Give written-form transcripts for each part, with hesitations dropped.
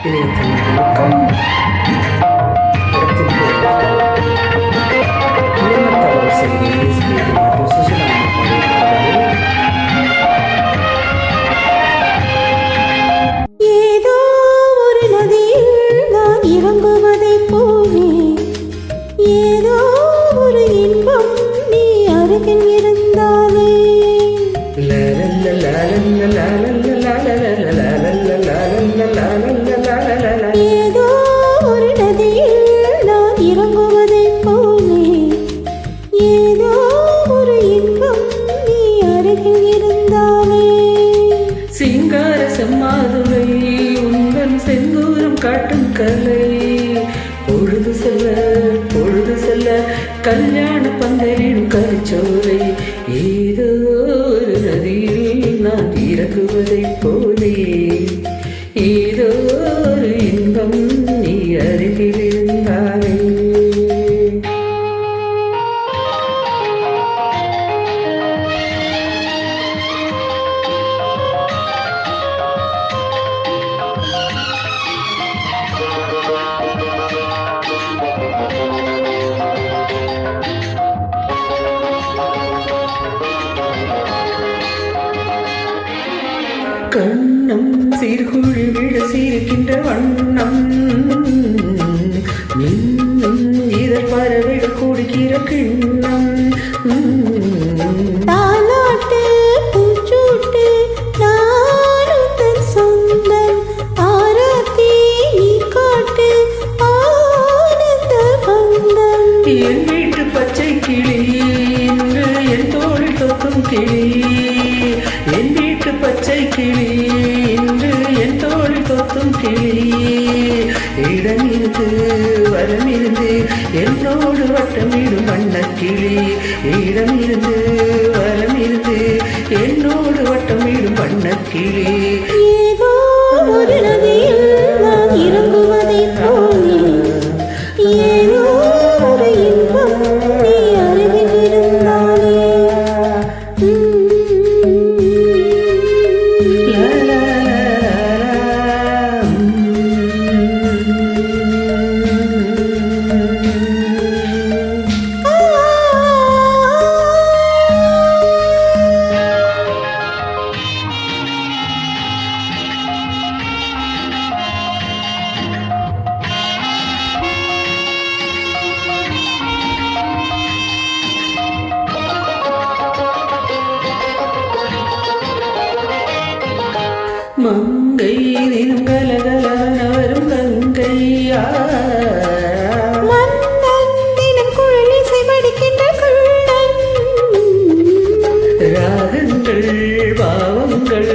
இணையதளங்களுக்கும் ஏதோ ஒரு நதியில் நான் இறங்குவதை போலே ஏதோ ஒரு இன்பம் நீ அருகில் இருந்தாலே ஏதோ ஒரு நதியில் நான் இறங்குவதை போலே ஏதோ ஒரு இன்பம் நீ அருகில் இருந்தாலே சிங்கார செம்மாதுரை உங்கள் செந்தூரம் காட்டும் கலை பொழுது செல்ல கல்யாண பந்தலிடும் கரிச்சோலை ஏதோ ஒரு நதியில் நான் இறங்குவதைப் போலே ஏதோ ஒரு இன்பம் நீ அருகில் இருந்தாலே கண்ணம் சீர்குழி விட சீர்க்கின்ற வண்ணம் இதழ் பறவிட கொடுக்கிற கிண்ணம் தாலாட்டு பூச்சூட்டு நானும் தன் சொந்தம் ஆராத்தி நீ காட்டு ஆனந்த பந்தம் என் வீட்டு பச்சை கிளி இன்று என் தோழி தொக்கும் கிளி என் வீட்டு பச்சை கிளி இன்று என் தோழி தொக்கும் கிளி இடமிருந்து வரமிருந்து என்னோடு வட்டமிடும் வண்ணக்கிளி இடமிருந்து வரமிருந்து என்னோடு வட்டமிடும் வண்ணக்கிளி ஏதோ ஒரு நதியில் நான் இறங்குவதை போலே ஏதோ ஒரு இன்பம் நீ அருகில் இருந்தாலே மங்கை தினம் கலகலவன வரும் கங்கையா மன்னன் தினம் குழலிசை படிக்கின்ற குள்ளன் ராகங்கள் பாவங்கள்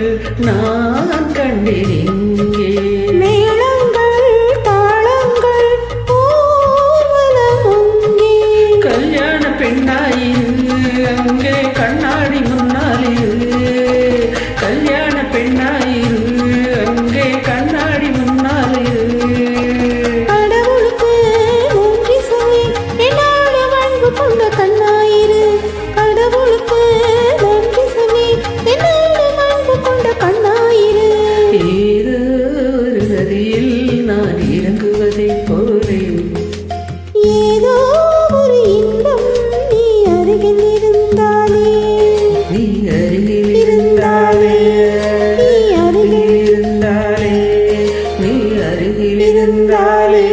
நான் கண்டேன் இங்கே மேளங்கள் தாளங்கள் ஊர்வலம் அங்கே கல்யாண பெண்ணாயிரு அங்கே கண்ணாடி முன்னாலிரு கல்யாண பெண்ணாயிரு அங்கே கண்ணாடி முன்னாலிரு கடவுளுக்கு நன்றி சொல்லி என்னோட அன்பு கொண்ட கண்ணாயிரு கடவுளுக்கு நன்றி சொல்லி என்னோட அன்பு கொண்ட கண்ணாயிரு ஏதோ ஒரு நதியில் நான் இறங்குவதைப் போலே ஏதோ ஒரு இன்பம் நீ அருகில் இருந்தாலே நீ அருகில் இருந்தாலே நீ அருகில் இருந்தாலே நீ அருகில் இருந்தாலே